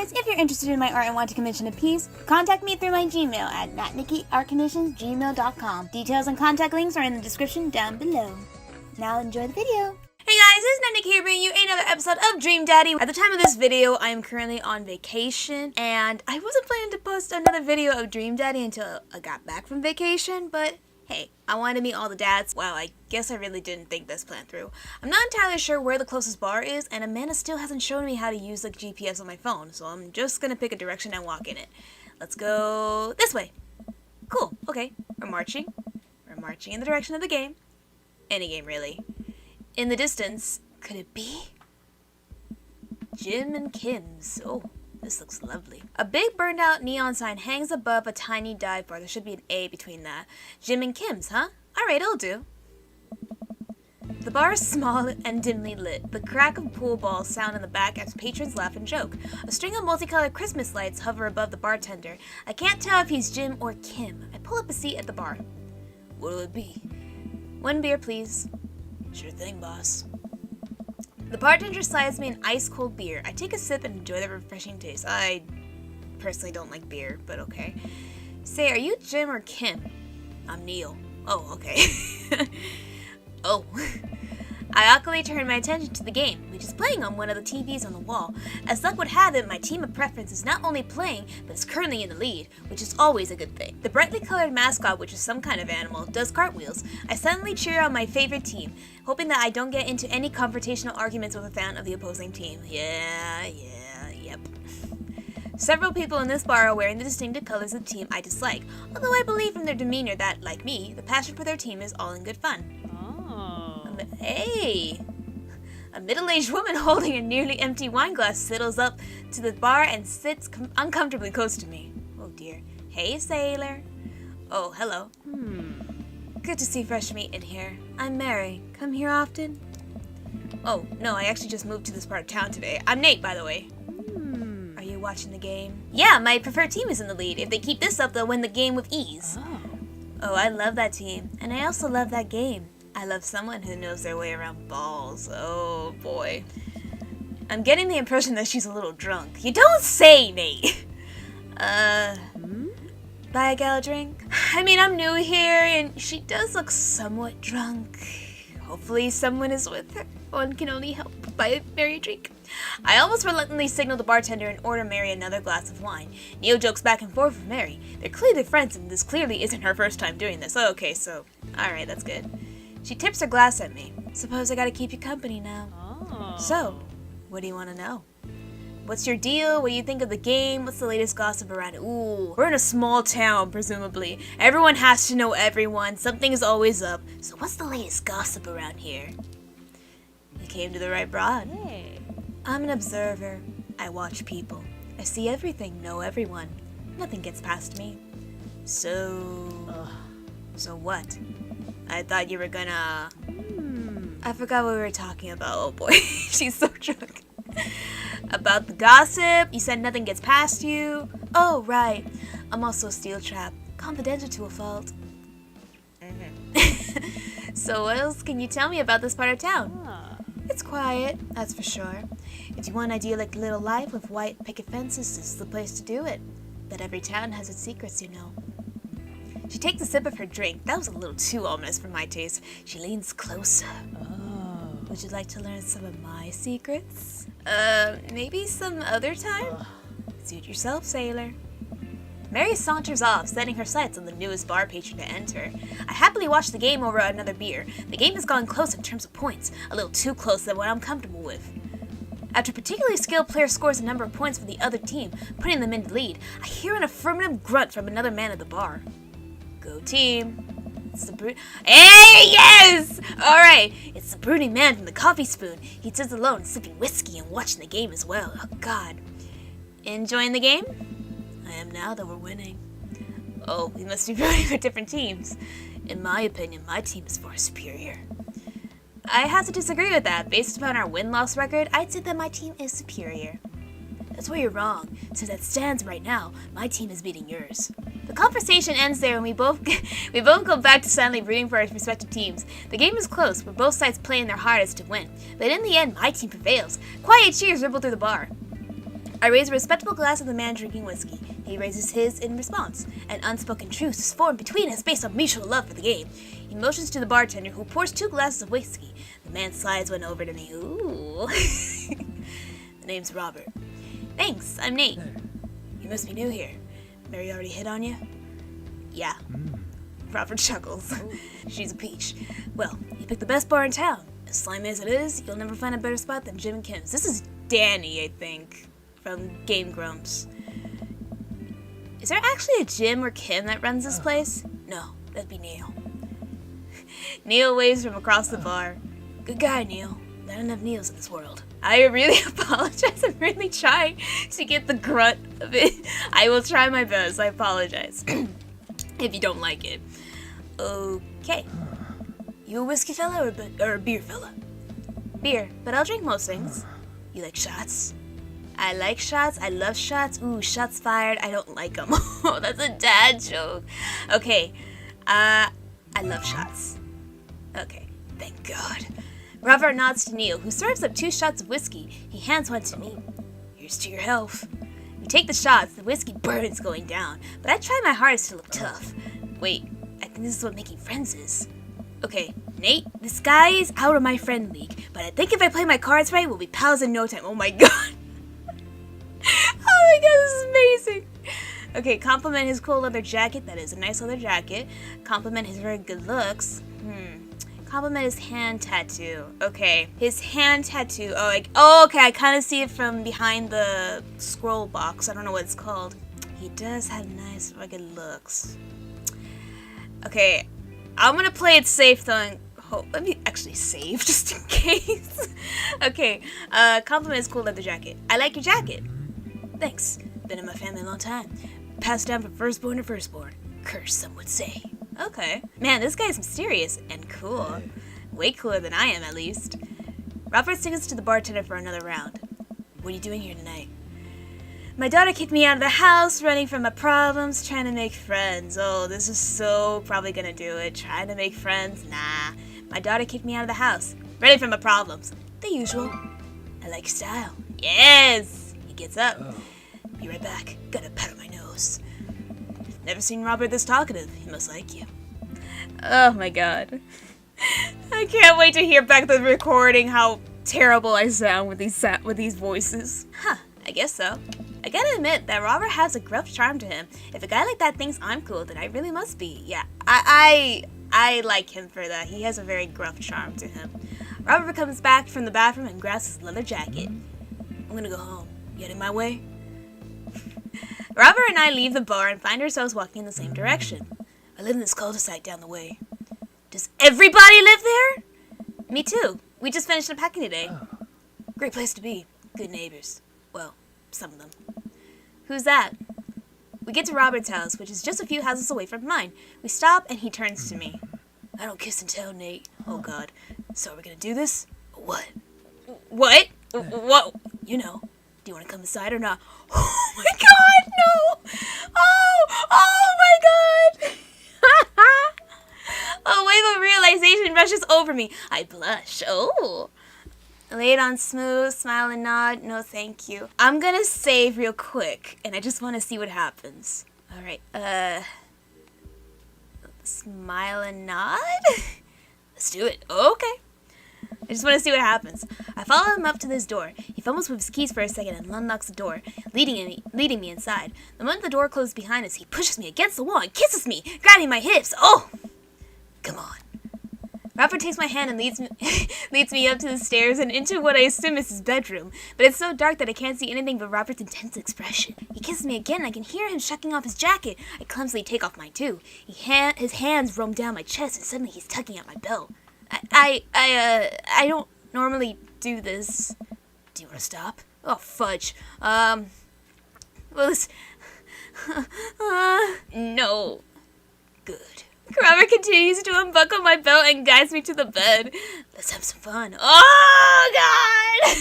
guys, if you're interested in my art and want to commission a piece, contact me through my Gmail at natnickiartcommissions@gmail.com. Details and contact links are in the description down below. Now enjoy the video. Hey guys, this is Natnicki here bringing you another episode of Dream Daddy. At the time of this video, I am currently on vacation, and I wasn't planning to post another video of Dream Daddy until I got back from vacation, but hey, I wanted to meet all the dads. Well, I guess I really didn't think this plan through. I'm not entirely sure where the closest bar is, and Amanda still hasn't shown me how to use the GPS on my phone, so I'm just gonna pick a direction and walk in it. Let's go this way. Cool, okay, we're marching. We're marching in the direction of the game. Any game, really. In the distance, could it be Jim and Kim's? Oh, this looks lovely. A big burned out neon sign hangs above a tiny dive bar. There should be an A between that. Jim and Kim's, huh? Alright, it'll do. The bar is small and dimly lit. The crack of pool balls sound in the back as patrons laugh and joke. A string of multicolored Christmas lights hover above the bartender. I can't tell if he's Jim or Kim. I pull up a seat at the bar. What'll it be? One beer, please. Sure thing, boss. The bartender slides me an ice-cold beer. I take a sip and enjoy the refreshing taste. I personally don't like beer, but okay. Say, are you Jim or Kim? I'm Neil. Oh, okay. Oh. I awkwardly turn my attention to the game, which is playing on one of the TVs on the wall. As luck would have it, my team of preference is not only playing, but is currently in the lead, which is always a good thing. The brightly colored mascot, which is some kind of animal, does cartwheels. I suddenly cheer on my favorite team, hoping that I don't get into any confrontational arguments with a fan of the opposing team. Yep. Several people in this bar are wearing the distinctive colors of the team I dislike, although I believe from their demeanor that, like me, the passion for their team is all in good fun. Hey! A middle-aged woman holding a nearly empty wine glass sidles up to the bar and sits uncomfortably close to me. Oh dear. Hey, sailor. Oh, hello. Good to see fresh meat in here. I'm Mary. Come here often? Oh, no, I actually just moved to this part of town today. I'm Nate, by the way. Are you watching the game? Yeah, my preferred team is in the lead. If they keep this up, they'll win the game with ease. Oh, I love that team. And I also love that game. I love someone who knows their way around balls. Oh, boy. I'm getting the impression that she's a little drunk. You don't say, Nate! Buy a gal a drink? I mean, I'm new here, and she does look somewhat drunk. Hopefully someone is with her. One can only help buy Mary a drink. I almost reluctantly signal the bartender and order Mary another glass of wine. Neil jokes back and forth with Mary. They're clearly friends, and this clearly isn't her first time doing this. Oh, okay, so, alright, that's good. She tips her glass at me. Suppose I gotta keep you company now. Oh. So, what do you want to know? What's your deal? What do you think of the game? What's the latest gossip around it? Ooh, we're in a small town, presumably. Everyone has to know everyone. Something is always up. So what's the latest gossip around here? You came to the right broad. Hey. I'm an observer. I watch people. I see everything, know everyone. Nothing gets past me. So what? I thought you were gonna... I forgot what we were talking about. Oh boy, she's so drunk. About the gossip, you said nothing gets past you. Oh, right. I'm also a steel trap. Confidential to a fault. So what else can you tell me about this part of town? It's quiet, that's for sure. If you want an idyllic little life with white picket fences, this is the place to do it. But every town has its secrets, you know. She takes a sip of her drink. That was a little too ominous for my taste. She leans closer. Oh. Would you like to learn some of my secrets? Maybe some other time? Suit yourself, sailor. Mary saunters off, setting her sights on the newest bar patron to enter. I happily watch the game over another beer. The game has gone close in terms of points, a little too close than what I'm comfortable with. After a particularly skilled player scores a number of points for the other team, putting them in the lead, I hear an affirmative grunt from another man at the bar. Go team. It's the Hey, yes! Alright, it's the brooding man from the coffee spoon. He sits alone, sipping whiskey and watching the game as well. Oh, God. Enjoying the game? I am now that we're winning. Oh, we must be rooting for different teams. In my opinion, my team is far superior. I have to disagree with that. Based upon our win-loss record, I'd say that my team is superior. That's where you're wrong. Since it stands right now, my team is beating yours. The conversation ends there and we both go back to silently rooting for our respective teams. The game is close, with both sides playing their hardest to win. But in the end, my team prevails. Quiet cheers ripple through the bar. I raise a respectable glass of the man drinking whiskey. He raises his in response. An unspoken truce is formed between us based on mutual love for the game. He motions to the bartender, who pours 2 glasses of whiskey. The man slides one over to me. Ooh. The name's Robert. Thanks, I'm Nate. You must be new here. Mary already hit on you? Yeah. Robert chuckles. She's a peach. Well, you picked the best bar in town. As slimy as it is, you'll never find a better spot than Jim and Kim's. This is Danny, I think, from Game Grumps. Is there actually a Jim or Kim that runs this place? No, that'd be Neil. Neil waves from across the bar. Good guy, Neil. Not enough Neils in this world. I really apologize. I'm really trying to get the grunt of it. I will try my best. I apologize. If you don't like it. Okay. You a whiskey fella or a beer fella? Beer, but I'll drink most things. You like shots? I like shots. I love shots. Ooh, shots fired. I don't like them. Oh, that's a dad joke. Okay. I love shots. Okay. Thank God. Robert nods to Neil, who serves up 2 shots of whiskey. He hands one to me. Here's to your health. We take the shots. The whiskey burns going down, but I try my hardest to look tough. Wait, I think this is what making friends is. Okay, Nate, this guy is out of my friend league, but I think if I play my cards right, we'll be pals in no time. Oh my god. Oh my god, this is amazing. Okay, compliment his cool leather jacket. That is a nice leather jacket. Compliment his very good looks. Compliment his hand tattoo. Okay, his hand tattoo. Oh, okay, I kind of see it from behind the scroll box. I don't know what it's called. He does have nice rugged looks. Okay, I'm gonna play it safe though. And let me actually save just in case. Okay, compliment his cool leather jacket. I like your jacket. Thanks. Been in my family a long time. Passed down from firstborn to firstborn. Curse, some would say. Okay. Man, this guy's mysterious and cool. Way cooler than I am, at least. Robert signals to the bartender for another round. What are you doing here tonight? My daughter kicked me out of the house, running from my problems, trying to make friends. Oh, this is so probably gonna do it. Trying to make friends? Nah. My daughter kicked me out of the house, running from my problems. The usual. I like your style. Yes! He gets up. Be right back. Gotta pat on my nose. Never seen Robert this talkative. He must like you. Oh my god. I can't wait to hear back the recording how terrible I sound with these voices. Huh, I guess so. I gotta admit that Robert has a gruff charm to him. If a guy like that thinks I'm cool, then I really must be. Yeah, I like him for that. He has a very gruff charm to him. Robert comes back from the bathroom and grabs his leather jacket. I'm gonna go home. You heading my way? Robert and I leave the bar and find ourselves walking in the same direction. I live in this cul-de-sac down the way. Does everybody live there? Me too. We just finished unpacking today. Great place to be. Good neighbors. Well, some of them. Who's that? We get to Robert's house, which is just a few houses away from mine. We stop and he turns to me. I don't kiss and tell, Nate. Oh god. So are we gonna do this? What? What? What? You know. Do you want to come inside or not? Oh my god, no! Oh my god! A wave of realization rushes over me. I blush. Oh. Lay it on smooth, smile and nod. No, thank you. I'm gonna save real quick, and I just want to see what happens. Alright, smile and nod? Let's do it. Okay. I just want to see what happens. I follow him up to this door. He fumbles with his keys for a second and unlocks the door, leading me inside. The moment the door closed behind us, he pushes me against the wall and kisses me, grabbing my hips. Oh! Come on. Robert takes my hand and leads me up to the stairs and into what I assume is his bedroom. But it's so dark that I can't see anything but Robert's intense expression. He kisses me again and I can hear him shucking off his jacket. I clumsily take off mine too. His hands roam down my chest and suddenly he's tugging at my belt. I don't normally do this. Do you want to stop? Oh, fudge. Well, this... no. Good. Robert continues to unbuckle my belt and guides me to the bed. Let's have some fun. Oh, God!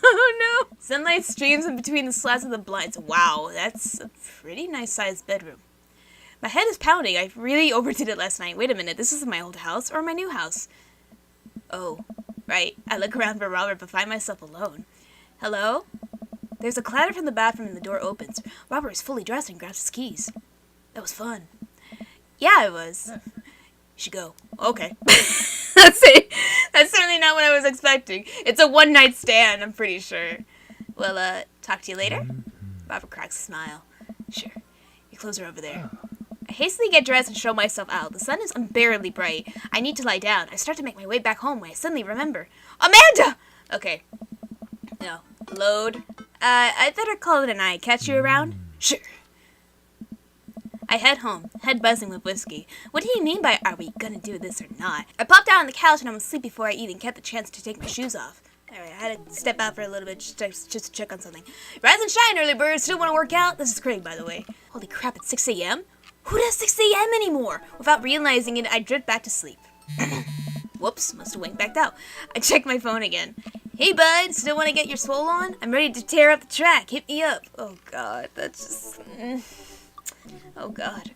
Oh, no. Sunlight streams in between the slats of the blinds. Wow, that's a pretty nice-sized bedroom. My head is pounding. I really overdid it last night. Wait a minute, this isn't my old house or my new house. Oh, right. I look around for Robert but find myself alone. Hello? There's a clatter from the bathroom and the door opens. Robert is fully dressed and grabs his keys. That was fun. Yeah, it was. You should go. Okay. That's it. That's certainly not what I was expecting. It's a one-night stand, I'm pretty sure. Well, talk to you later? Robert cracks a smile. Sure. Your clothes are over there. I hastily get dressed and show myself out. The sun is unbearably bright. I need to lie down. I start to make my way back home when I suddenly remember. Amanda! Okay. No. Load. I'd better call it a night. Catch you around? Sure. I head home, head buzzing with whiskey. What do you mean by, are we gonna do this or not? I popped out on the couch and I was asleep before I even get the chance to take my shoes off. Alright, I had to step out for a little bit just to check on something. Rise and shine, early birds. Still want to work out? This is Craig, by the way. Holy crap, it's 6 a.m.? Who does 6 a.m. anymore? Without realizing it, I drift back to sleep. Whoops, must have winked back out. I checked my phone again. Hey, bud, still want to get your swole on? I'm ready to tear up the track. Hit me up. Oh, God, that's just... Oh, God.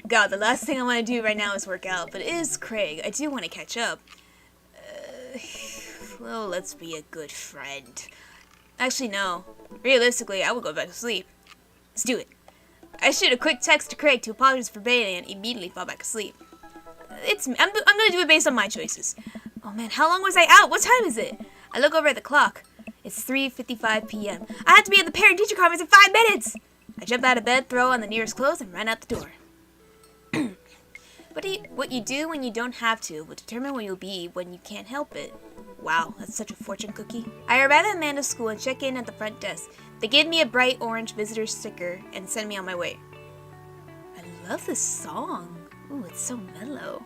God, the last thing I want to do right now is work out, but it is Craig. I do want to catch up. Well, let's be a good friend. Actually, no. Realistically, I will go back to sleep. Let's do it. I shoot a quick text to Craig to apologize for bailing and immediately fall back asleep. I'm gonna do it based on my choices. Oh man, how long was I out? What time is it? I look over at the clock. It's 3:55 p.m. I have to be at the parent-teacher conference in 5 minutes! I jump out of bed, throw on the nearest clothes, and run out the door. What you do when you don't have to will determine what you'll be when you can't help it. Wow, that's such a fortune cookie. I arrive at Amanda's school and check in at the front desk. They give me a bright orange visitor sticker and send me on my way. I love this song. Ooh, it's so mellow.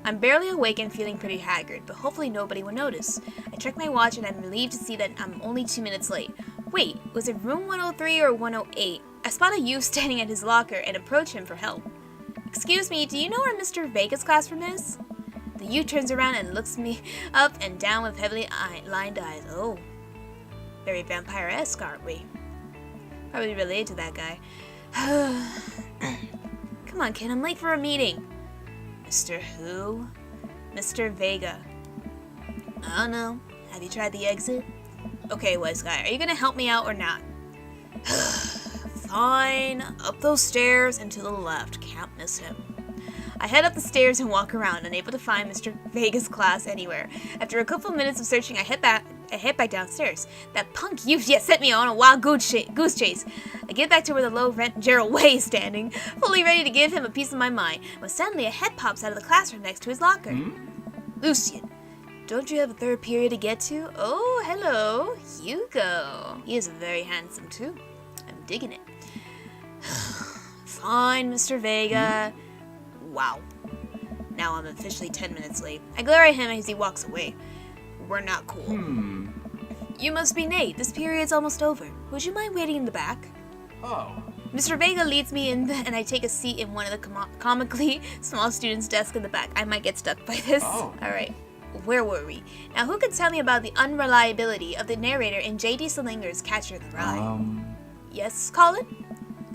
I'm barely awake and feeling pretty haggard, but hopefully nobody will notice. I check my watch and I'm relieved to see that I'm only 2 minutes late. Wait, was it room 103 or 108? I spot a youth standing at his locker and approach him for help. Excuse me, do you know where Mr. Vega's classroom is? The youth turns around and looks me up and down with heavily lined eyes. Oh, very vampire-esque, aren't we? Probably related to that guy. Come on, kid, I'm late for a meeting. Mr. Who? Mr. Vega. I don't know. Have you tried the exit? Okay, wise guy, are you gonna help me out or not? Fine. Up those stairs and to the left. Can't miss him. I head up the stairs and walk around, unable to find Mr. Vega's class anywhere. After a couple minutes of searching, I head back downstairs. That punk youth yet sent me on a wild goose chase. I get back to where the low-rent Gerald Way is standing, fully ready to give him a piece of my mind, when suddenly a head pops out of the classroom next to his locker. Lucian, don't you have a third period to get to? Oh, hello, Hugo. He is very handsome, too. I'm digging it. Fine, Mr. Vega. Wow. Now I'm officially 10 minutes late. I glare at him as he walks away. We're not cool. You must be Nate. This period's almost over. Would you mind waiting in the back? Oh. Mr. Vega leads me in and I take a seat in one of the comically small students' desks in the back. I might get stuck by this. Oh. Alright. Where were we? Now who could tell me about the unreliability of the narrator in J.D. Salinger's Catcher in the Rye? Yes, Colin?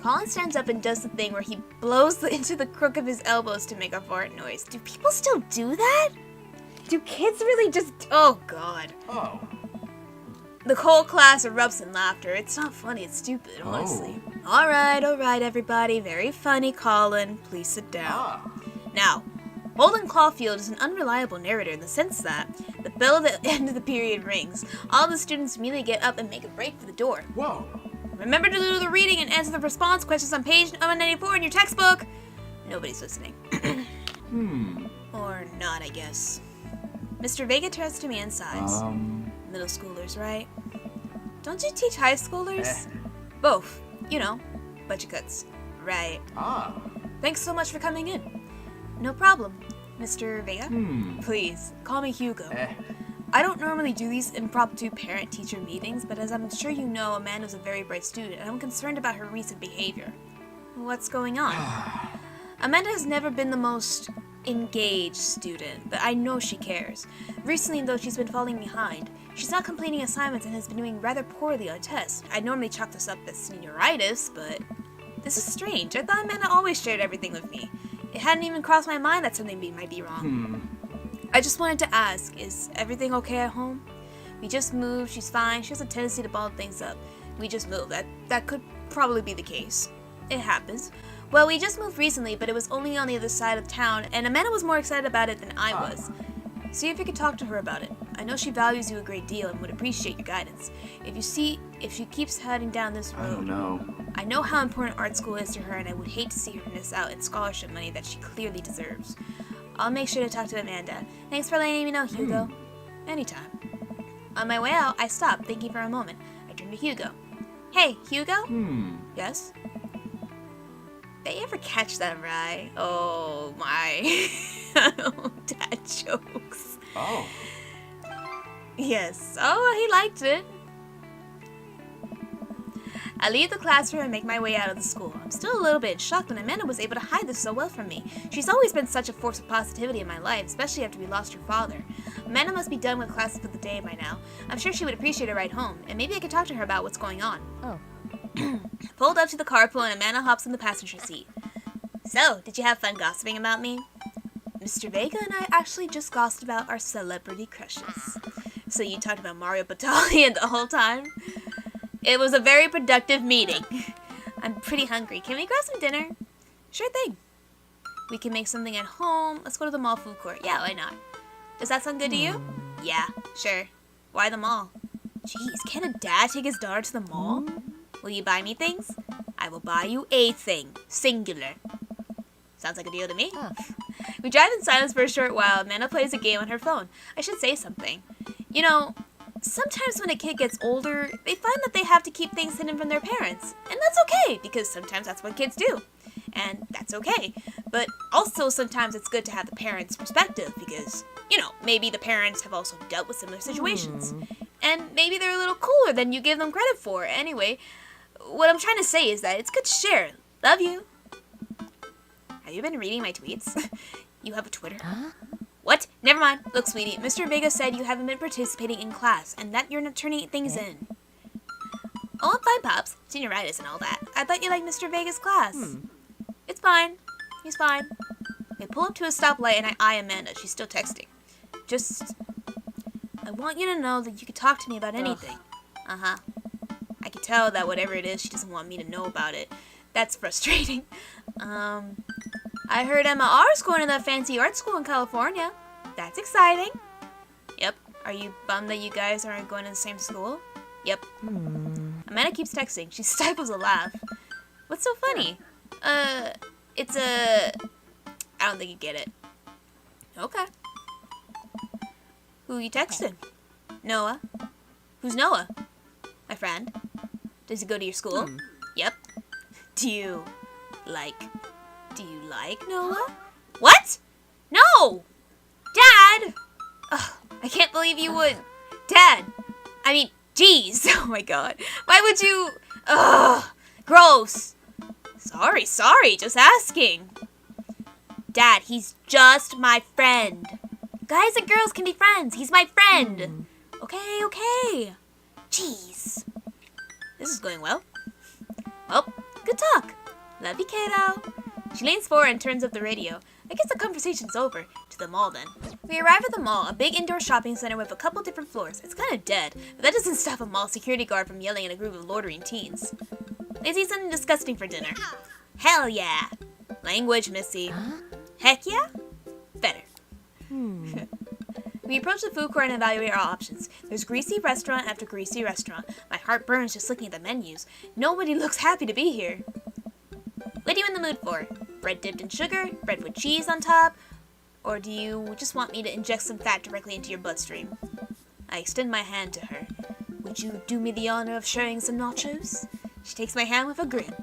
Colin stands up and does the thing where he blows into the crook of his elbows to make a fart noise. Do people still do that? Do kids really just... Oh, God. Oh. The whole class erupts in laughter. It's not funny, it's stupid, honestly. Oh. Alright, everybody. Very funny, Colin. Please sit down. Now, Holden Caulfield is an unreliable narrator in the sense that the bell at the end of the period rings. All the students immediately get up and make a break for the door. Whoa. Remember to do the reading and answer the response questions on page 194 in your textbook. Nobody's listening. Or not, I guess. Mr. Vega turns to me and sighs. Middle schoolers, right? Don't you teach high schoolers? Both. You know, budget cuts. Right. Thanks so much for coming in. No problem, Mr. Vega. Please, call me Hugo. I don't normally do these impromptu parent-teacher meetings, but as I'm sure you know, Amanda's a very bright student, and I'm concerned about her recent behavior. What's going on? Amanda has never been the most engaged student, but I know she cares. Recently, though, she's been falling behind. She's not completing assignments and has been doing rather poorly on tests. I normally chalk this up as senioritis, but this is strange. I thought Amanda always shared everything with me. It hadn't even crossed my mind that something might be wrong. I just wanted to ask, is everything okay at home? We just moved, she's fine, she has a tendency to ball things up. We just moved. That could probably be the case. It happens. Well, we just moved recently, but it was only on the other side of town, and Amanda was more excited about it than I was. See if you could talk to her about it. I know she values you a great deal and would appreciate your guidance. If she keeps heading down this road... Oh no. I know how important art school is to her, and I would hate to see her miss out on scholarship money that she clearly deserves. I'll make sure to talk to Amanda. Thanks for letting me know, Hugo. Anytime. On my way out, I stopped, thinking for a moment. I turned to Hugo. Hey, Hugo? Yes? Did you ever catch that right? Oh my. Dad jokes. Oh. Yes. Oh, he liked it. I leave the classroom and make my way out of the school. I'm still a little bit shocked when Amanda was able to hide this so well from me. She's always been such a force of positivity in my life, especially after we lost her father. Amanda must be done with classes for the day by now. I'm sure she would appreciate a ride home, and maybe I could talk to her about what's going on. Oh. Pulled up to the carpool and Amanda hops in the passenger seat. So, did you have fun gossiping about me? Mr. Vega and I actually just gossiped about our celebrity crushes. So you talked about Mario Batali the whole time? It was a very productive meeting. I'm pretty hungry. Can we grab some dinner? Sure thing. We can make something at home. Let's go to the mall food court. Yeah, why not? Does that sound good to you? Yeah, sure. Why the mall? Jeez, can a dad take his daughter to the mall? Will you buy me things? I will buy you a thing. Singular. Sounds like a deal to me. Oh. We drive in silence for a short while. Amanda plays a game on her phone. I should say something. You know, sometimes when a kid gets older, they find that they have to keep things hidden from their parents. And that's okay, because sometimes that's what kids do. And that's okay. But also sometimes it's good to have the parents' perspective, because, you know, maybe the parents have also dealt with similar situations. And maybe they're a little cooler than you give them credit for. Anyway, what I'm trying to say is that it's good to share. Love you. Have you been reading my tweets? You have a Twitter? Huh? What? Never mind. Look, sweetie, Mr. Vega said you haven't been participating in class, and that you're not turning things in. Oh, I'm fine, Pops. Senioritis and all that. I thought you liked Mr. Vega's class. It's fine. He's fine. We pull up to a stoplight, and I eye Amanda. She's still texting. I want you to know that you can talk to me about anything. Uh-huh. I can tell that whatever it is, she doesn't want me to know about it. That's frustrating. I heard Emma R's going to that fancy art school in California. That's exciting. Yep. Are you bummed that you guys aren't going to the same school? Yep. Amanda keeps texting. She stifles a laugh. What's so funny? I don't think you get it. Okay. Who you texting? Noah. Who's Noah? My friend. Does he go to your school? Yep. Do you like Noah? What? No! Dad! Ugh, I can't believe you would. Dad! I mean, jeez. Oh my god. Why would you... Ugh. Gross. Sorry. Just asking. Dad, he's just my friend. Guys and girls can be friends. He's my friend. Okay. Jeez. This is going well. Well, good talk. Love you, kiddo. She leans forward and turns up the radio. I guess the conversation's over. To the mall, then. We arrive at the mall, a big indoor shopping center with a couple different floors. It's kind of dead, but that doesn't stop a mall security guard from yelling at a group of loitering teens. They see something disgusting for dinner. Hell yeah. Language, Missy. Huh? Heck yeah? Better. We approach the food court and evaluate our options. There's greasy restaurant after greasy restaurant. My heart burns just looking at the menus. Nobody looks happy to be here. What are you in the mood for? Bread dipped in sugar? Bread with cheese on top? Or do you just want me to inject some fat directly into your bloodstream? I extend my hand to her. Would you do me the honor of sharing some nachos? She takes my hand with a grin.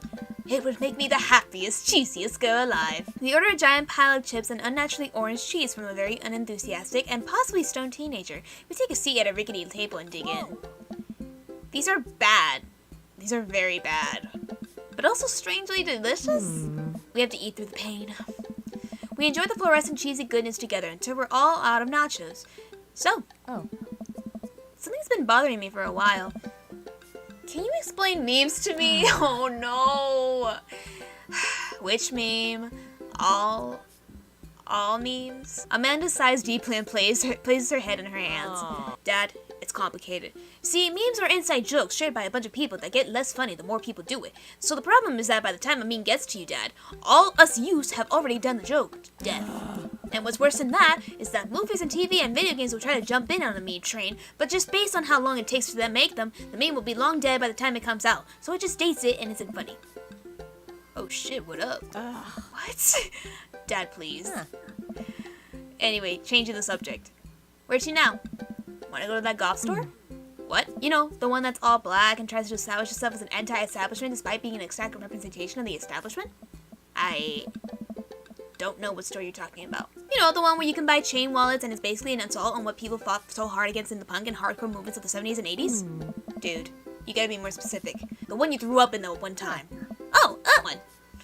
It would make me the happiest, cheesiest girl alive. We order a giant pile of chips and unnaturally orange cheese from a very unenthusiastic and possibly stoned teenager. We take a seat at a rickety table and dig in. These are bad. These are very bad. But also strangely delicious. We have to eat through the pain. We enjoy the fluorescent cheesy goodness together until we're all out of nachos. So, something's been bothering me for a while. Can you explain memes to me? Oh no. Which meme? All memes? Amanda sighs deeply and places her head in her hands. Dad, It's complicated. See, memes are inside jokes shared by a bunch of people that get less funny the more people do it. So the problem is that by the time a meme gets to you, Dad, all us youths have already done the joke to death. And what's worse than that is that movies and TV and video games will try to jump in on a meme train, but just based on how long it takes for them to make them, the meme will be long dead by the time it comes out. So it just dates it and isn't funny. Oh shit, what up? What? Dad, please. Anyway, changing the subject. Where's she now? Wanna go to that golf store? What? You know, the one that's all black and tries to establish itself as an anti-establishment despite being an exact representation of the establishment? I don't know what store you're talking about. You know, the one where you can buy chain wallets and it's basically an assault on what people fought so hard against in the punk and hardcore movements of the 70s and 80s? Dude, you gotta be more specific. The one you threw up in the one time. Oh, that one.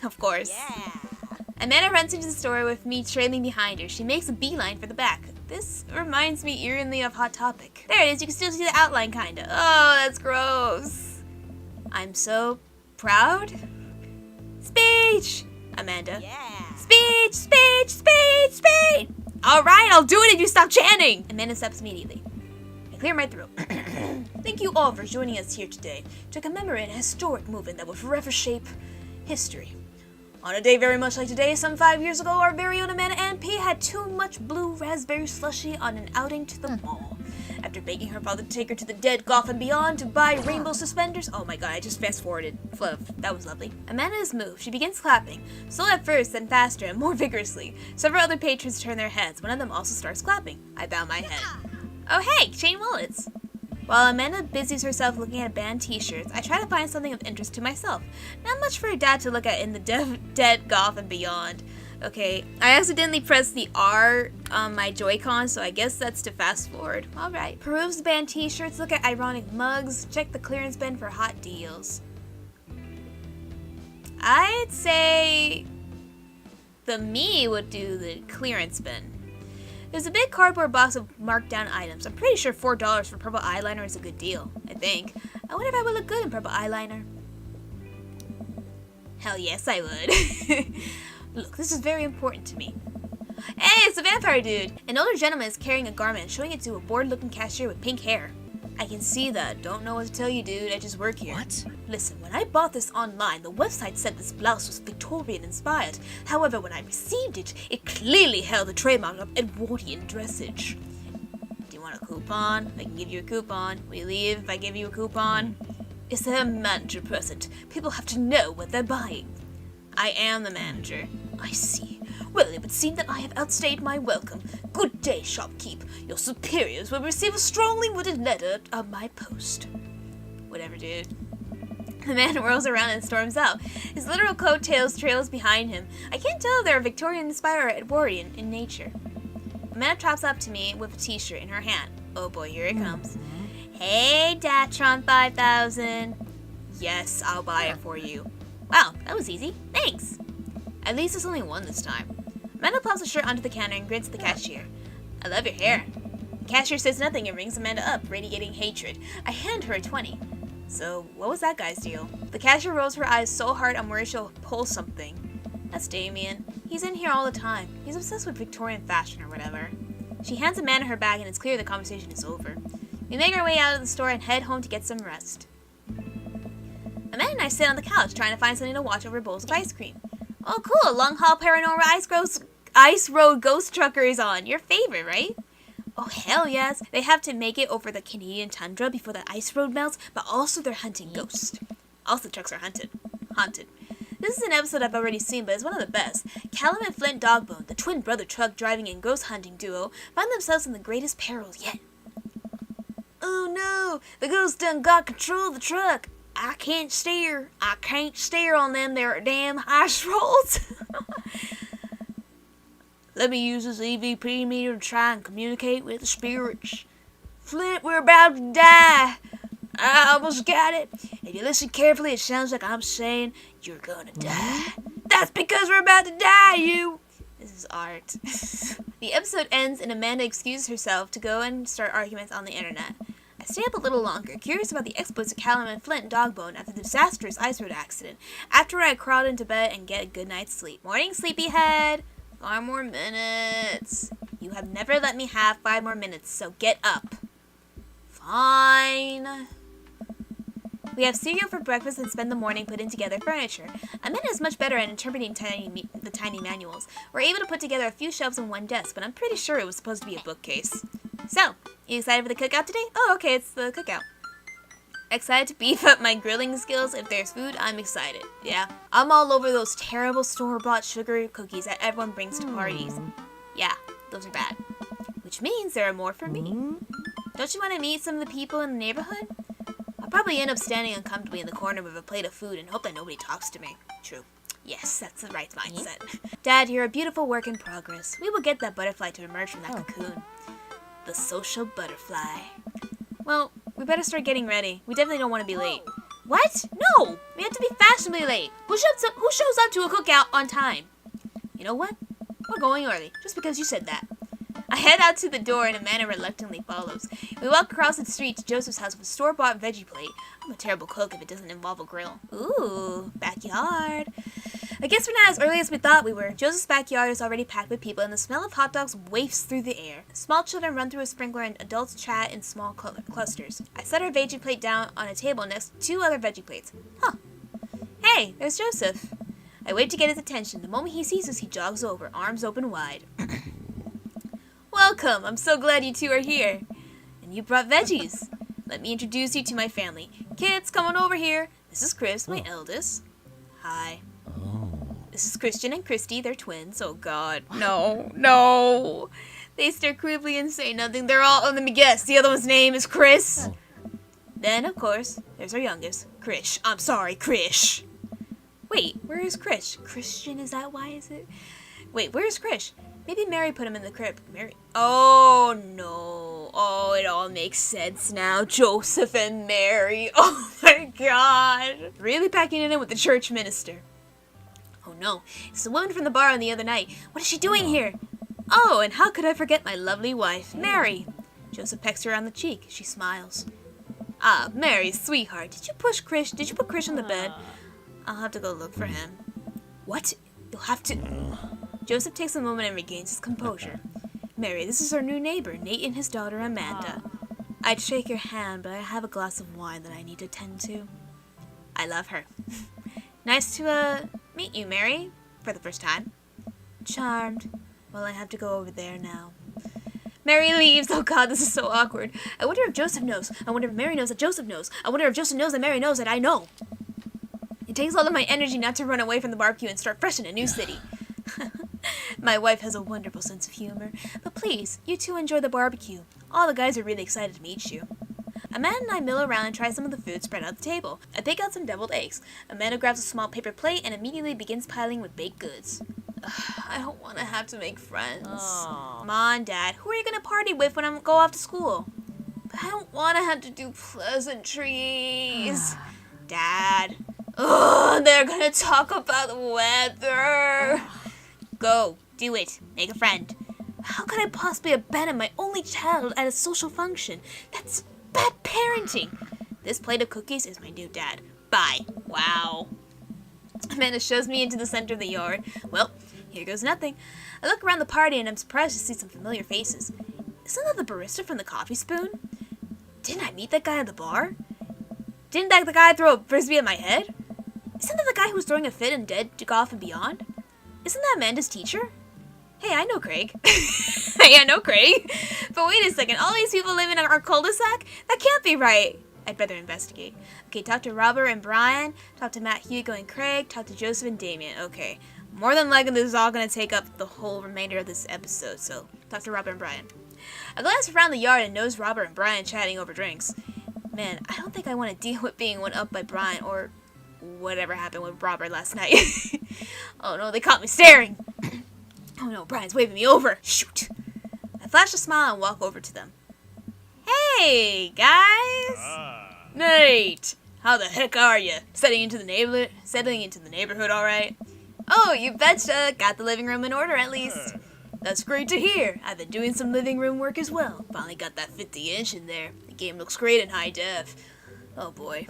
Of course. Yeah. Amanda runs into the store with me trailing behind her. She makes a beeline for the back. This reminds me eerily of Hot Topic. There it is, you can still see the outline kinda. Oh, that's gross. I'm so proud. Speech! Amanda. Yeah. Speech, speech, speech, speech! Alright, I'll do it if you stop chanting! Amanda stops immediately. I clear my throat. Thank you all for joining us here today to commemorate a historic movement that will forever shape history. On a day very much like today, some 5 years ago, our very own Amanda Ann P had too much blue raspberry slushy on an outing to the mall. After begging her father to take her to the Dead Golf and Beyond to buy rainbow suspenders, oh my god, I just fast-forwarded. Fluff, that was lovely. Amanda is moved. She begins clapping, slow at first, then faster and more vigorously. Several other patrons turn their heads. One of them also starts clapping. I bow my head. Oh hey, chain wallets. While Amanda busies herself looking at band t-shirts, I try to find something of interest to myself. Not much for her dad to look at in the Dead Golf and Beyond. Okay, I accidentally pressed the R on my Joy-Con, so I guess that's to fast forward. Alright, peruse the band t-shirts, look at ironic mugs, check the clearance bin for hot deals. I'd say the me would do the clearance bin. There's a big cardboard box of marked down items. I'm pretty sure $4 for purple eyeliner is a good deal, I think. I wonder if I would look good in purple eyeliner. Hell yes, I would. Look, this is very important to me. Hey, it's a vampire dude! An older gentleman is carrying a garment, showing it to a bored-looking cashier with pink hair. I can see that. Don't know what to tell you, dude. I just work here. What? Listen, when I bought this online, the website said this blouse was Victorian-inspired. However, when I received it, it clearly held the trademark of Edwardian dressage. Do you want a coupon? I can give you a coupon. Will you leave if I give you a coupon? Is there a manager present? People have to know what they're buying. I am the manager. I see. Well, it would seem that I have outstayed my welcome. Good day, shopkeep. Your superiors will receive a strongly worded letter of my post. Whatever, dude. The man whirls around and storms out. His literal coattails trails behind him. I can't tell if they're Victorian-inspired or Edwardian in nature. Amanda trots up to me with a t-shirt in her hand. Oh boy, here it comes. Hey, Datron 5000. Yes, I'll buy it for you. Wow, that was easy. Thanks. At least it's only one this time. Amanda plops the shirt onto the counter and grins at the cashier. I love your hair. The cashier says nothing and rings Amanda up, radiating hatred. I hand her a 20. So, what was that guy's deal? The cashier rolls her eyes so hard I'm worried she'll pull something. That's Damien. He's in here all the time. He's obsessed with Victorian fashion or whatever. She hands Amanda her bag and it's clear the conversation is over. We make our way out of the store and head home to get some rest. Amanda and I sit on the couch trying to find something to watch over bowls of ice cream. Oh cool, Long Haul Paranormal Ice Road Ghost Trucker is on. Your favorite, right? Oh hell yes. They have to make it over the Canadian tundra before the ice road melts, but also they're hunting ghosts. Also trucks are haunted. This is an episode I've already seen, but it's one of the best. Callum and Flint Dogbone, the twin brother truck driving and ghost hunting duo, find themselves in the greatest peril yet. Oh no, the ghost done got control of the truck. I can't steer on them there damn ice roads. Let me use this EVP meter to try and communicate with the spirits. Flint, we're about to die. I almost got it. If you listen carefully, it sounds like I'm saying you're gonna die. That's because we're about to die, you. This is art. The episode ends and Amanda excuses herself to go and start arguments on the internet. I stay up a little longer, curious about the exploits of Callum and Flint Dogbone after the disastrous ice road accident, after I crawled into bed and get a good night's sleep. Morning, sleepyhead! 5 more minutes. You have never let me have 5 more minutes, so get up. Fine. We have cereal for breakfast and spend the morning putting together furniture. Amanda is much better at interpreting the tiny manuals. We're able to put together a few shelves and one desk, but I'm pretty sure it was supposed to be a bookcase. So, you excited for the cookout today? Oh, okay, it's the cookout. Excited to beef up my grilling skills. If there's food, I'm excited. Yeah, I'm all over those terrible store-bought sugar cookies that everyone brings to parties. Yeah, those are bad. Which means there are more for me. Don't you want to meet some of the people in the neighborhood? I'll probably end up standing uncomfortably in the corner with a plate of food and hope that nobody talks to me. True. Yes, that's the right mindset. Dad, you're a beautiful work in progress. We will get that butterfly to emerge from that cocoon. The social butterfly. Well, we better start getting ready. We definitely don't want to be late. What? No! We have to be fashionably late. Who shows up to a cookout on time? You know what? We're going early, just because you said that. I head out to the door and Amanda reluctantly follows. We walk across the street to Joseph's house with a store-bought veggie plate. I'm a terrible cook if it doesn't involve a grill. Ooh, backyard. I guess we're not as early as we thought we were. Joseph's backyard is already packed with people and the smell of hot dogs wafts through the air. Small children run through a sprinkler and adults chat in small clusters. I set our veggie plate down on a table next to two other veggie plates. Huh. Hey, there's Joseph. I wait to get his attention. The moment he sees us, he jogs over, arms open wide. Welcome! I'm so glad you two are here. And you brought veggies. Let me introduce you to my family. Kids, come on over here. This is Chris, my eldest. Hi. This is Christian and Christy, they're twins. Oh god. No. They stare creepily and say nothing. They're all, let me guess, the other one's name is Chris? Then, of course, there's our youngest, Krish. I'm sorry, Krish. Wait, where is Krish? Christian, is that why is it? Wait, where's Krish? Maybe Mary put him in the crib. Mary? Oh, no. Oh, it all makes sense now. Joseph and Mary. Oh, my God. Really packing it in with the church minister. Oh, no. It's the woman from the bar on the other night. What is she doing here? Oh, and how could I forget my lovely wife, Mary? Joseph pecks her on the cheek. She smiles. Ah, Mary, sweetheart. Did you put Krish on the bed? I'll have to go look for him. What? You'll have to... Joseph takes a moment and regains his composure. Mary, this is our new neighbor, Nate and his daughter, Amanda. I'd shake your hand, but I have a glass of wine that I need to tend to. I love her. Nice to, meet you, Mary, for the first time. Charmed. Well, I have to go over there now. Mary leaves. Oh god, this is so awkward. I wonder if Joseph knows. I wonder if Mary knows that Joseph knows. I wonder if Joseph knows that Mary knows that I know. It takes all of my energy not to run away from the barbecue and start fresh in a new city. My wife has a wonderful sense of humor. But please, you two enjoy the barbecue. All the guys are really excited to meet you. Amanda and I mill around and try some of the food spread out the table. I pick out some deviled eggs. Amanda grabs a small paper plate and immediately begins piling with baked goods. I don't want to have to make friends. Come on, Dad. Who are you going to party with when I go off to school? But I don't want to have to do pleasantries. Dad. Ugh, they're going to talk about the weather. Go. Do it. Make a friend. How could I possibly abandon my only child at a social function? That's bad parenting. This plate of cookies is my new dad. Bye. Wow. Amanda shows me into the center of the yard. Well, here goes nothing. I look around the party and I'm surprised to see some familiar faces. Isn't that the barista from the Coffee Spoon? Didn't I meet that guy at the bar? Didn't that the guy throw a frisbee at my head? Isn't that the guy who was throwing a fit in Dead to Golf and Beyond? Isn't that Amanda's teacher? Hey, I know Craig. Hey, I know Craig. But wait a second, all these people live in our cul-de-sac? That can't be right. I'd better investigate. Okay, talk to Robert and Brian, talk to Matt, Hugo, and Craig, talk to Joseph and Damien. Okay, more than likely this is all going to take up the whole remainder of this episode, so talk to Robert and Brian. I glance around the yard and notice Robert and Brian chatting over drinks. Man, I don't think I want to deal with being one up by Brian or whatever happened with Robert last night. Oh no, they caught me staring. Oh no, Brian's waving me over. Shoot. I flash a smile and walk over to them. Hey, guys! Nate! How the heck are you? Settling into the neighborhood all right? Oh, you betcha! Got the living room in order at least. That's great to hear. I've been doing some living room work as well. Finally got that 50-inch in there. The game looks great in high def. Oh boy.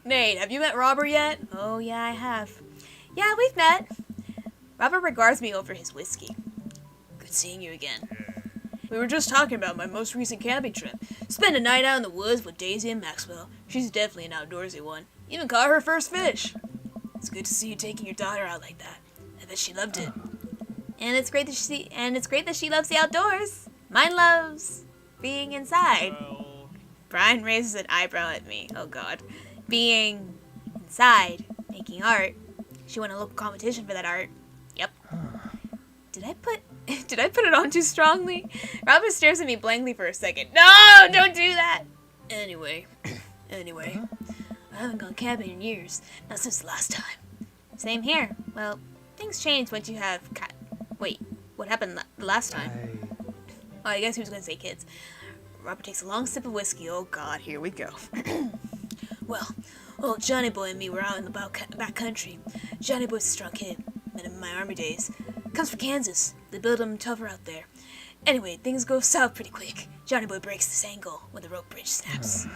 Nate, have you met Robert yet? Oh yeah, I have. Yeah, we've met. Robert regards me over his whiskey. Good seeing you again. We were just talking about my most recent camping trip. Spent a night out in the woods with Daisy and Maxwell. She's definitely an outdoorsy one. Even caught her first fish. It's good to see you taking your daughter out like that. I bet she loved it. And it's great that she loves the outdoors. Mine loves being inside. Brian raises an eyebrow at me. Oh God. Being inside, making art. She won a local competition for that art. Yep. Did I put it on too strongly? Robert stares at me blankly for a second. No, don't do that. Anyway, I haven't gone camping in years. Not since the last time. Same here. Well, things change once you have Wait, what happened the last time? Oh, I guess he was going to say kids. Robert takes a long sip of whiskey. Oh God, here we go. Well, old Johnny Boy and me were out in the back country. Johnny Boy's a strong kid. Met him in my army days. Comes from Kansas. They build him tougher out there. Anyway, things go south pretty quick. Johnny Boy breaks this ankle when the rope bridge snaps.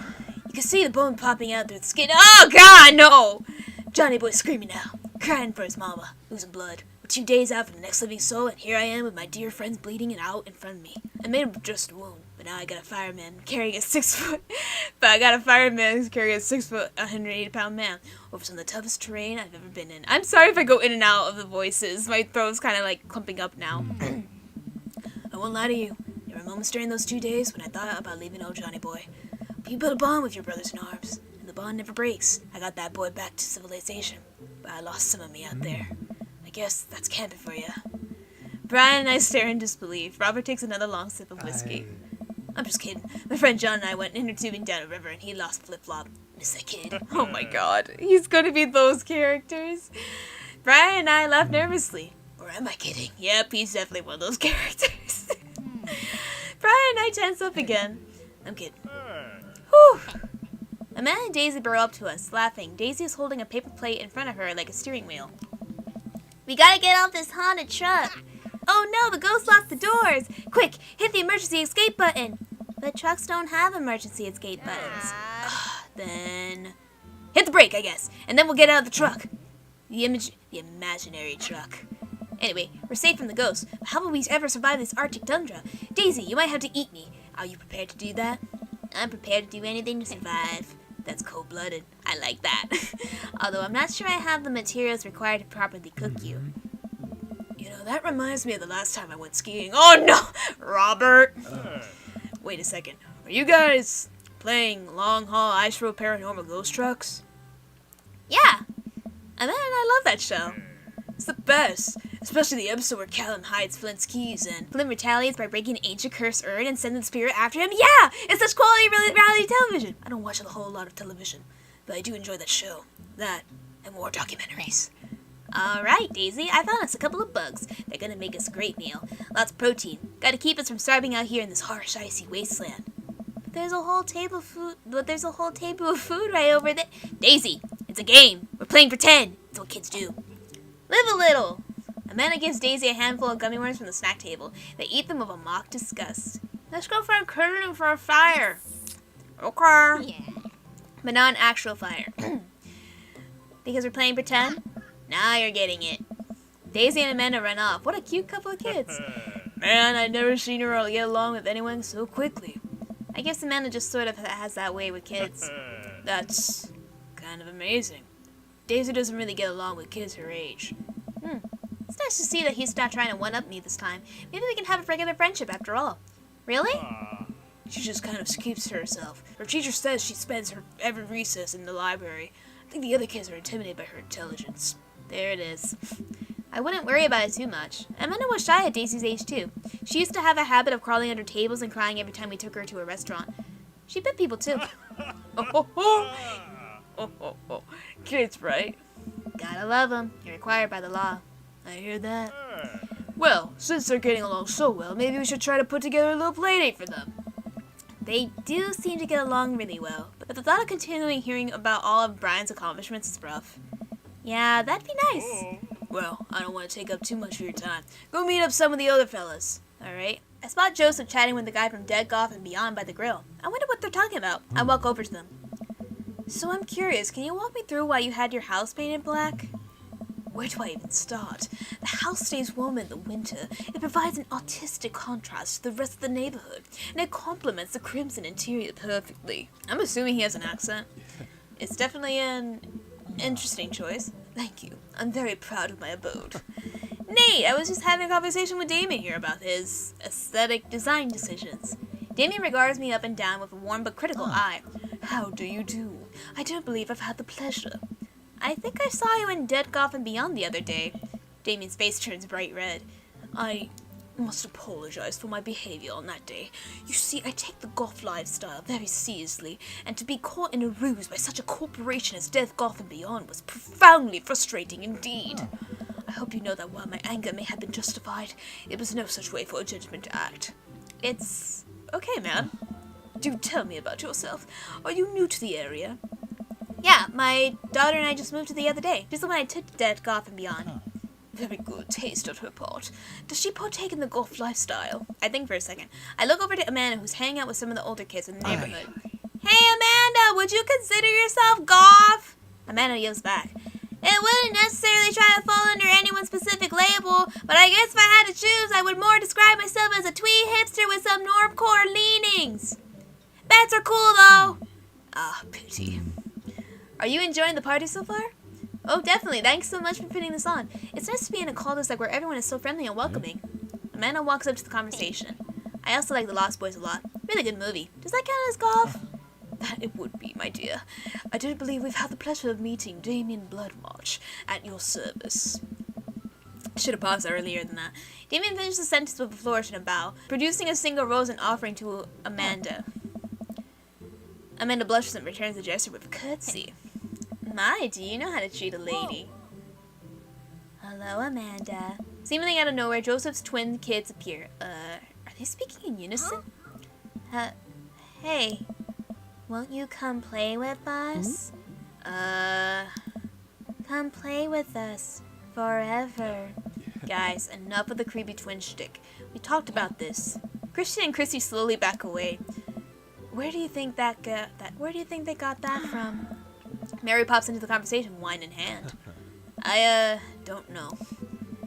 You can see the bone popping out through the skin. Oh God, no! Johnny Boy's screaming now, crying for his mama, losing blood. We're 2 days out from the next living soul, and here I am with my dear friends bleeding and out in front of me. I made him just a wound, but now I got a fireman carrying a 6 foot. But I got a fireman who's carrying a 6 foot, 180-pound man over some of the toughest terrain I've ever been in. I'm sorry if I go in and out of the voices. My throat's kind of like clumping up now. I won't lie to you. There were moments during those 2 days when I thought about leaving old Johnny Boy. But you build a bond with your brothers in arms, and the bond never breaks. I got that boy back to civilization, but I lost some of me out there. I guess that's camping for you. Brian and I stare in disbelief. Robert takes another long sip of whiskey. I'm just kidding. My friend John and I went inner tubing down a river, and he lost flip-flop. Miss that kid. Oh my God. He's going to be those characters. Brian and I laugh nervously. Or am I kidding? Yep, he's definitely one of those characters. Brian and I tense up again. I'm kidding. Whew. Amanda and Daisy burrow up to us, laughing. Daisy is holding a paper plate in front of her like a steering wheel. We gotta get off this haunted truck. Oh no, the ghost locked the doors. Quick, hit the emergency escape button. But trucks don't have emergency escape buttons. Then hit the brake, I guess, and then we'll get out of the truck. The imaginary truck. Anyway, we're safe from the ghost. But how will we ever survive this Arctic tundra? Daisy, you might have to eat me. Are you prepared to do that? I'm prepared to do anything to survive. That's cold-blooded. I like that. Although I'm not sure I have the materials required to properly cook you. You know, that reminds me of the last time I went skiing. Oh no! Robert! Wait a second. Are you guys playing long-haul ice road paranormal ghost trucks? Yeah! And then I love that show. It's the best. Especially the episode where Callum hides Flint's keys and Flint retaliates by breaking an ancient cursed urn and sending the spirit after him. Yeah! It's such quality reality television! I don't watch a whole lot of television, but I do enjoy that show. That, and more documentaries. Alright, Daisy, I found us a couple of bugs. They're gonna make us a great meal. Lots of protein. Gotta keep us from starving out here in this harsh, icy wasteland. But there's a whole table of food right over there. Daisy, it's a game. We're playing pretend. It's what kids do. Live a little. Amanda gives Daisy a handful of gummy worms from the snack table. They eat them with a mock disgust. Let's go find kindling for a fire. Okay. Yeah. But not an actual fire. Because we're playing pretend? Now you're getting it. Daisy and Amanda run off. What a cute couple of kids. Man, I've never seen her get along with anyone so quickly. I guess Amanda just sort of has that way with kids. That's kind of amazing. Daisy doesn't really get along with kids her age. It's nice to see that he's not trying to one-up me this time. Maybe we can have a regular friendship after all. Really? She just kind of keeps to herself. Her teacher says she spends her every recess in the library. I think the other kids are intimidated by her intelligence. There it is. I wouldn't worry about it too much. Amanda was shy at Daisy's age too. She used to have a habit of crawling under tables and crying every time we took her to a restaurant. She bit people too. Kids, right? Gotta love them. You're required by the law. I hear that. Well, since they're getting along so well, maybe we should try to put together a little playdate for them. They do seem to get along really well, but the thought of continuing hearing about all of Brian's accomplishments is rough. Yeah, that'd be nice. Well, I don't want to take up too much of your time. Go meet up some of the other fellas, alright? I spot Joseph chatting with the guy from Dead Golf and Beyond by the grill. I wonder what they're talking about. I walk over to them. So I'm curious, can you walk me through why you had your house painted black? Where do I even start? The house stays warm in the winter. It provides an artistic contrast to the rest of the neighborhood, and it complements the crimson interior perfectly. I'm assuming he has an accent. It's definitely an interesting choice. Thank you. I'm very proud of my abode. Nate, I was just having a conversation with Damien here about his aesthetic design decisions. Damien regards me up and down with a warm but critical eye. How do you do? I don't believe I've had the pleasure. I think I saw you in Dead Golf and Beyond the other day. Damien's face turns bright red. I must apologize for my behavior on that day. You see, I take the golf lifestyle very seriously, and to be caught in a ruse by such a corporation as Dead Golf and Beyond was profoundly frustrating indeed. I hope you know that while my anger may have been justified, it was no such way for a judgment to act. It's okay, man. Do tell me about yourself. Are you new to the area? Yeah, my daughter and I just moved to the other day. Just the one I took to Dead Golf and Beyond. Very good taste on her part. Does she partake in the golf lifestyle? I think for a second. I look over to Amanda, who's hanging out with some of the older kids in the neighborhood. Hey, Amanda, would you consider yourself golf? Amanda yells back. It wouldn't necessarily try to fall under anyone's specific label, but I guess if I had to choose, I would more describe myself as a twee hipster with some normcore leanings. Bats are cool, though. Ah, pity. Are you enjoying the party so far? Oh, definitely. Thanks so much for putting this on. It's nice to be in a cul-de-sac where everyone is so friendly and welcoming. Amanda walks up to the conversation. I also like The Lost Boys a lot. Really good movie. Does that count as golf? That it would be, my dear. I don't believe we've had the pleasure of meeting Damien Bloodmarch at your service. I should have paused earlier than that. Damien finished the sentence with a flourish and a bow, producing a single rose and offering to Amanda. Amanda blushes and returns the gesture with a curtsy. My, do you know how to treat a lady? Hello, Amanda. Seemingly out of nowhere, Joseph's twin kids appear. Are they speaking in unison? Hey, won't you come play with us? Come play with us forever. Guys, enough of the creepy twin shtick. We talked about this. Christian and Chrissy slowly back away. Where do you think they got that from? Mary pops into the conversation, wine in hand. I don't know.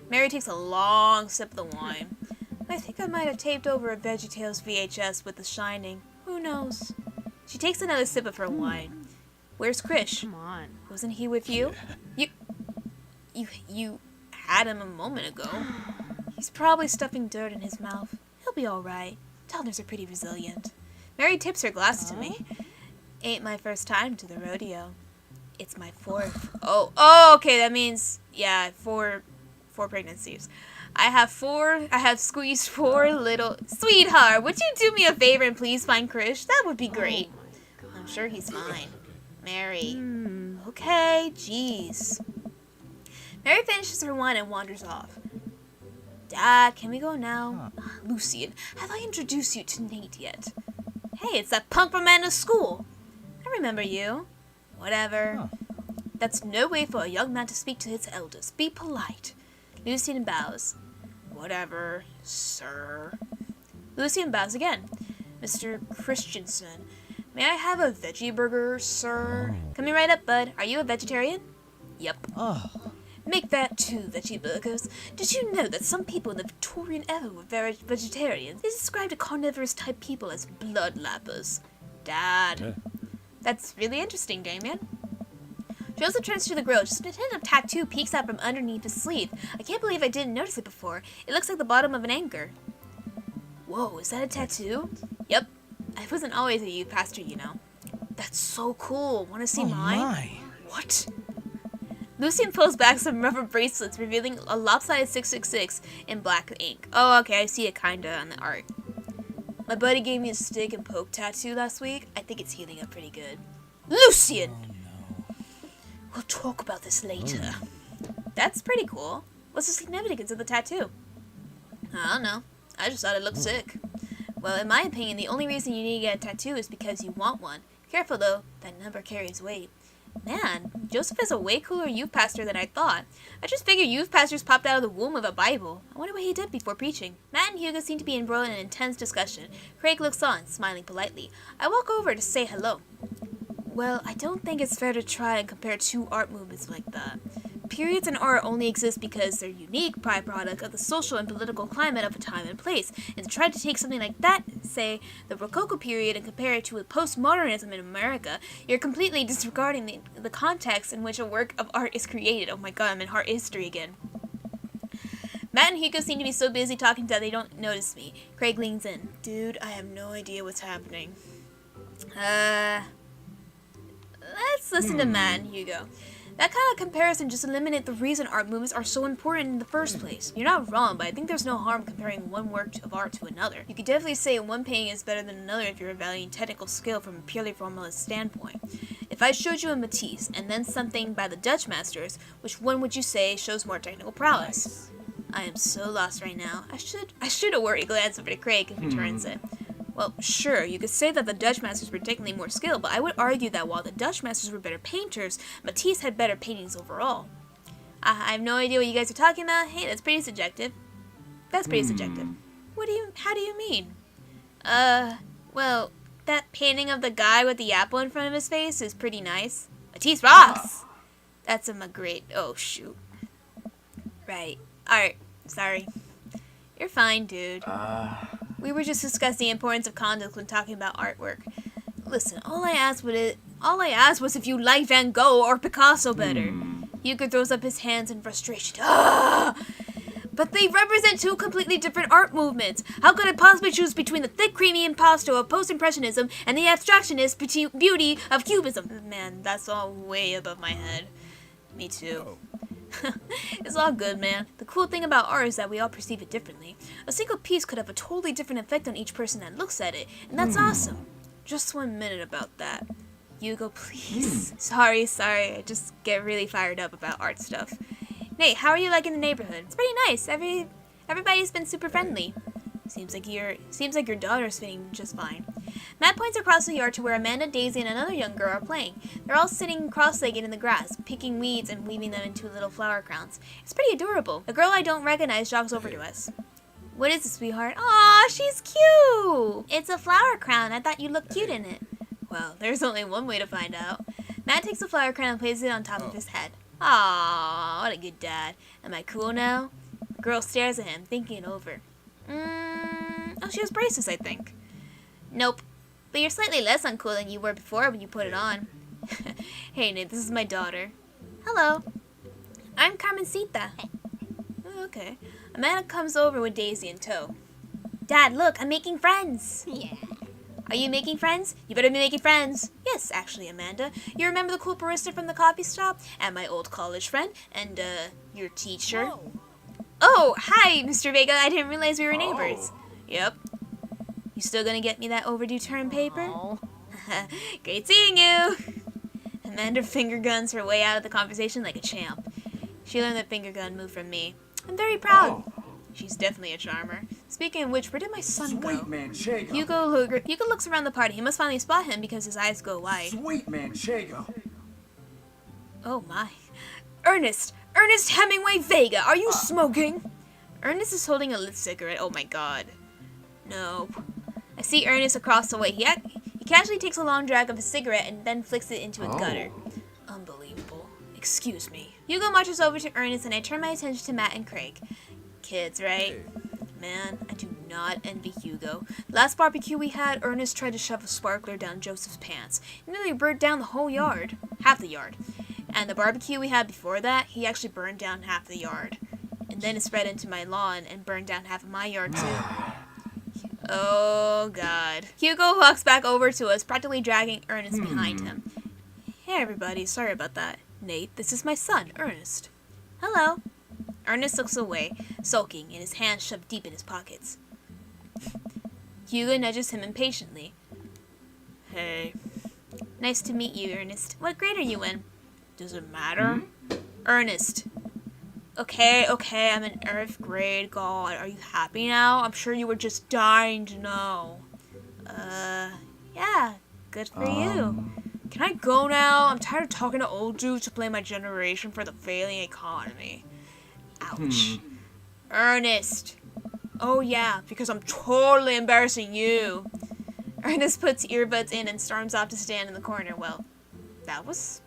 Mary takes a long sip of the wine. I think I might have taped over a VeggieTales VHS with The Shining. Who knows? She takes another sip of her wine. Where's Krish? Come on. Wasn't he with you? You had him a moment ago. He's probably stuffing dirt in his mouth. He'll be alright. Toddlers are pretty resilient. Mary tips her glass to me. Ain't my first time to the rodeo. It's my fourth. Oh, okay, that means, yeah, four pregnancies. I have squeezed 4 little... Sweetheart, would you do me a favor and please find Krish? That would be great. Oh I'm sure he's fine. Mary. Okay, jeez. Mary finishes her wine and wanders off. Dad, can we go now? Lucian, have I introduced you to Nate yet? Hey, it's that punk from Amanda's school. I remember you. Whatever. That's no way for a young man to speak to his elders. Be polite. Lucian bows. Whatever, sir. Lucian bows again. Mr. Christensen, may I have a veggie burger, sir? Coming right up, bud. Are you a vegetarian? Yep. Make that 2 veggie burgers. Did you know that some people in the Victorian era were vegetarians? They described carnivorous type people as bloodlappers. Dad. That's really interesting, Damien. Joseph turns to the grill. Just a hint of tattoo peeks out from underneath his sleeve. I can't believe I didn't notice it before. It looks like the bottom of an anchor. Whoa, is that a tattoo? Yep. I wasn't always a youth pastor, you know. That's so cool. Want to see mine? What? Lucian pulls back some rubber bracelets, revealing a lopsided 666 in black ink. Oh, okay, I see it kinda on the art. My buddy gave me a stick and poke tattoo last week. I think it's healing up pretty good. Lucian! We'll talk about this later. That's pretty cool. What's the significance of the tattoo? I don't know. I just thought it looked sick. Well, in my opinion, the only reason you need to get a tattoo is because you want one. Careful though, that number carries weight. Man, Joseph is a way cooler youth pastor than I thought. I just figured youth pastors popped out of the womb of a Bible. I wonder what he did before preaching. Matt and Hugo seem to be embroiled in an intense discussion. Craig looks on, smiling politely. I walk over to say hello. Well, I don't think it's fair to try and compare 2 art movements like that. Periods in art only exist because they're unique byproduct of the social and political climate of a time and place. And to try to take something like that, say, the Rococo period, and compare it to a postmodernism in America, you're completely disregarding the context in which a work of art is created. Oh my god, I'm in art history again. Matt and Hugo seem to be so busy talking that they don't notice me. Craig leans in. Dude, I have no idea what's happening. Let's listen to Matt and Hugo. That kind of comparison just eliminates the reason art movements are so important in the first place. You're not wrong, but I think there's no harm comparing one work of art to another. You could definitely say one painting is better than another if you're evaluating technical skill from a purely formalist standpoint. If I showed you a Matisse and then something by the Dutch masters, which one would you say shows more technical prowess? I am so lost right now. I should have worried glance over to Craig if he turns it. Well, sure, you could say that the Dutch masters were technically more skilled, but I would argue that while the Dutch masters were better painters, Matisse had better paintings overall. I have no idea what you guys are talking about. Hey, that's pretty subjective. That's pretty subjective. How do you mean? Well, that painting of the guy with the apple in front of his face is pretty nice. Matisse rocks! That's a great, oh shoot. Right. Alright, sorry. You're fine, dude. We were just discussing the importance of context when talking about artwork. Listen, all I asked was if you like Van Gogh or Picasso better. Hugo throws up his hands in frustration. But they represent two completely different art movements. How could I possibly choose between the thick, creamy impasto of post-impressionism and the abstractionist beauty of cubism? Man, that's all way above my head. Me too. It's all good, man. The cool thing about art is that we all perceive it differently. A single piece could have a totally different effect on each person that looks at it, and that's awesome. Just 1 minute about that. Hugo, please. Sorry. I just get really fired up about art stuff. Nate, how are you liking the neighborhood? It's pretty nice. Everybody's been super friendly. Seems like your daughter's fitting just fine. Matt points across the yard to where Amanda, Daisy, and another young girl are playing. They're all sitting cross-legged in the grass, picking weeds and weaving them into little flower crowns. It's pretty adorable. A girl I don't recognize jogs over to us. What is it, sweetheart? Aw, she's cute! It's a flower crown. I thought you looked cute in it. Well, there's only one way to find out. Matt takes the flower crown and places it on top of his head. Aw, what a good dad. Am I cool now? The girl stares at him, thinking it over. Oh, she has braces, I think. Nope. But you're slightly less uncool than you were before when you put it on. Hey, Nate, this is my daughter. Hello. I'm Carmencita. Oh, okay. Amanda comes over with Daisy in tow. Dad, look, I'm making friends. Yeah. Are you making friends? You better be making friends. Yes, actually, Amanda. You remember the cool barista from the coffee shop? And my old college friend? And, your teacher? Whoa. Oh, hi, Mr. Vega. I didn't realize we were neighbors. Yep. You still gonna get me that overdue term paper? Great seeing you! Amanda finger guns her way out of the conversation like a champ. She learned that finger gun move from me. I'm very proud. She's definitely a charmer. Speaking of which, where did my son go? Sweet man, Chago. Hugo looks around the party. He must finally spot him because his eyes go wide. Sweet man, Chago. Oh my. Ernest Hemingway Vega, are you smoking? Ernest is holding a lit cigarette. Oh my god. Nope. I see Ernest across the way. He casually takes a long drag of his cigarette and then flicks it into a gutter. Unbelievable. Excuse me. Hugo marches over to Ernest and I turn my attention to Matt and Craig. Kids, right? Man, I do not envy Hugo. Last barbecue we had, Ernest tried to shove a sparkler down Joseph's pants. He nearly burned down the whole yard. Half the yard. And the barbecue we had before that, he actually burned down half the yard. And then it spread into my lawn and burned down half of my yard too. Oh god. Hugo walks back over to us, practically dragging Ernest behind him. Hey everybody, sorry about that. Nate, this is my son, Ernest. Hello. Ernest looks away, sulking, and his hands shoved deep in his pockets. Hugo nudges him impatiently. Hey. Nice to meet you, Ernest. What grade are you in? Does it matter? Ernest. Okay, I'm in 8th grade. God, are you happy now? I'm sure you were just dying to know. Yeah, good for you. Can I go now? I'm tired of talking to old dudes to blame my generation for the failing economy. Ouch. Ernest. Oh yeah, because I'm totally embarrassing you. Ernest puts earbuds in and storms off to stand in the corner. Well, that was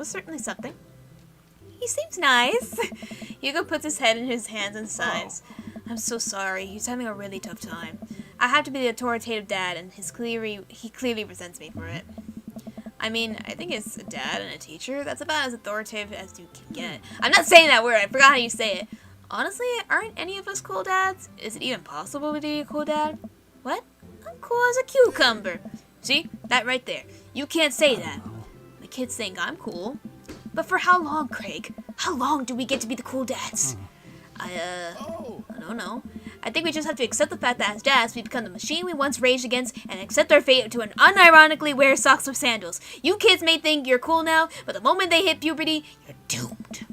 certainly something. He seems nice. Hugo puts his head in his hands and sighs. I'm so sorry. He's having a really tough time. I have to be the authoritative dad, and he clearly resents me for it. I mean, I think it's a dad and a teacher. That's about as authoritative as you can get. I'm not saying that word. I forgot how you say it. Honestly, aren't any of us cool dads? Is it even possible to be a cool dad? What? I'm cool as a cucumber. See? That right there. You can't say that. The kids think I'm cool. But for how long, Craig? How long do we get to be the cool dads? I don't know. I think we just have to accept the fact that as dads, we become the machine we once raged against and accept our fate to unironically wear socks with sandals. You kids may think you're cool now, but the moment they hit puberty, you're doomed.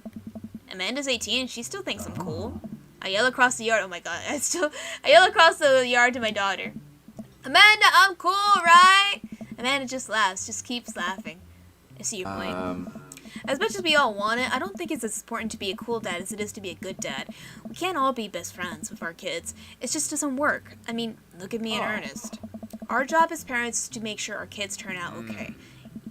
Amanda's 18 and she still thinks I'm cool. I yell across the yard. Oh my god. I yell across the yard to my daughter. Amanda, I'm cool, right? Amanda just laughs, just keeps laughing. I see your point. As much as we all want it, I don't think it's as important to be a cool dad as it is to be a good dad. We can't all be best friends with our kids. It just doesn't work. I mean, look at me and Ernest. Our job as parents is to make sure our kids turn out okay.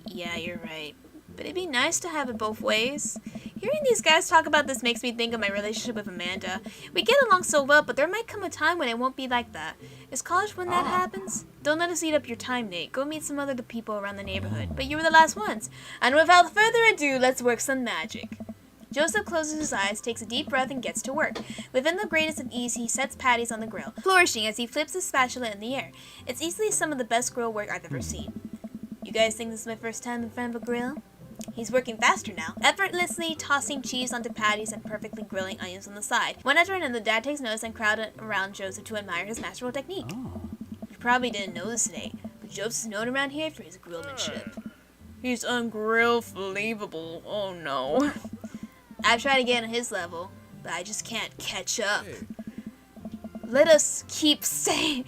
Yeah, you're right. But it'd be nice to have it both ways. Hearing these guys talk about this makes me think of my relationship with Amanda. We get along so well, but there might come a time when it won't be like that. Is college when that happens? Don't let us eat up your time, Nate. Go meet some other people around the neighborhood. But you were the last ones. And without further ado, let's work some magic. Joseph closes his eyes, takes a deep breath, and gets to work. Within the greatest of ease, he sets patties on the grill, flourishing as he flips his spatula in the air. It's easily some of the best grill work I've ever seen. You guys think this is my first time in front of a grill? He's working faster now, effortlessly tossing cheese onto patties and perfectly grilling onions on the side. One after another, the dad takes notice and crowds around Joseph to admire his masterful technique. You probably didn't know this today, but Joseph is known around here for his grillmanship. He's ungrill-believable. Oh no. I've tried to get on his level, but I just can't catch up. Let us keep studying.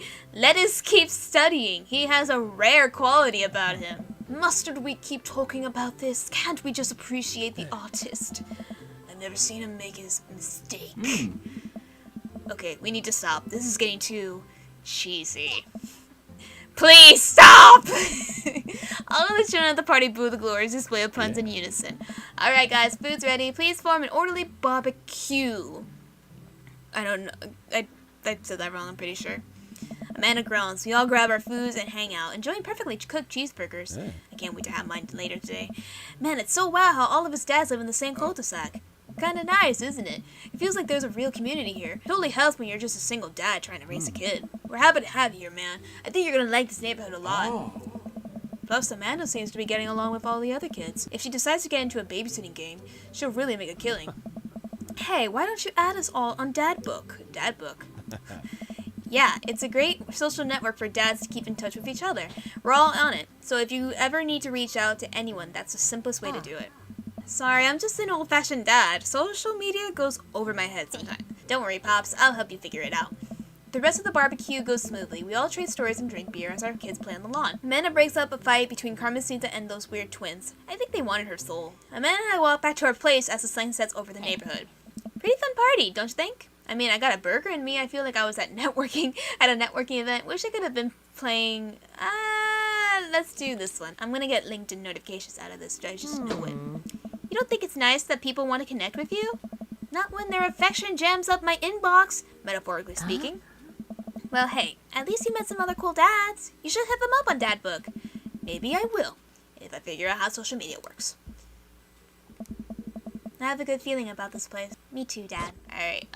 He has a rare quality about him. Mustn't we keep talking about this? Can't we just appreciate the artist? I've never seen him make his mistake. Okay, we need to stop. This is getting too cheesy. Please stop! All of the children at the party boo the glorious display of puns in unison. Alright guys, food's ready. Please form an orderly barbecue. I don't know. I said that wrong, I'm pretty sure. Amanda groans. We all grab our foods and hang out, enjoying perfectly cooked cheeseburgers. I can't wait to have mine later today. Man, it's so wild how all of his dads live in the same cul-de-sac. Kinda nice, isn't it? It feels like there's a real community here. Totally helps when you're just a single dad trying to raise a kid. We're happy to have you here, man. I think you're gonna like this neighborhood a lot. Plus, Amanda seems to be getting along with all the other kids. If she decides to get into a babysitting game, she'll really make a killing. Hey, why don't you add us all on Dadbook? Dadbook. Yeah, it's a great social network for dads to keep in touch with each other. We're all on it, so if you ever need to reach out to anyone, that's the simplest way to do it. Sorry, I'm just an old-fashioned dad. Social media goes over my head sometimes. Don't worry, Pops, I'll help you figure it out. The rest of the barbecue goes smoothly. We all trade stories and drink beer as our kids play on the lawn. Amanda breaks up a fight between Carmencita and those weird twins. I think they wanted her soul. Amanda and I walk back to our place as the sun sets over the neighborhood. Pretty fun party, don't you think? I mean, I got a burger in me. I feel like I was at a networking event. Wish I could have been playing. Let's do this one. I'm gonna get LinkedIn notifications out of this. I just know it. You don't think it's nice that people want to connect with you? Not when their affection jams up my inbox, metaphorically speaking. Well, hey, at least you met some other cool dads. You should hit them up on Dadbook. Maybe I will, if I figure out how social media works. I have a good feeling about this place. Me too, Dad. Alright,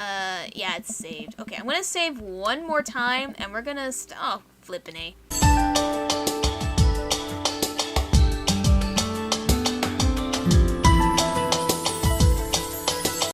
yeah, it's saved. Okay, I'm gonna save one more time, and we're gonna oh, flippin' A.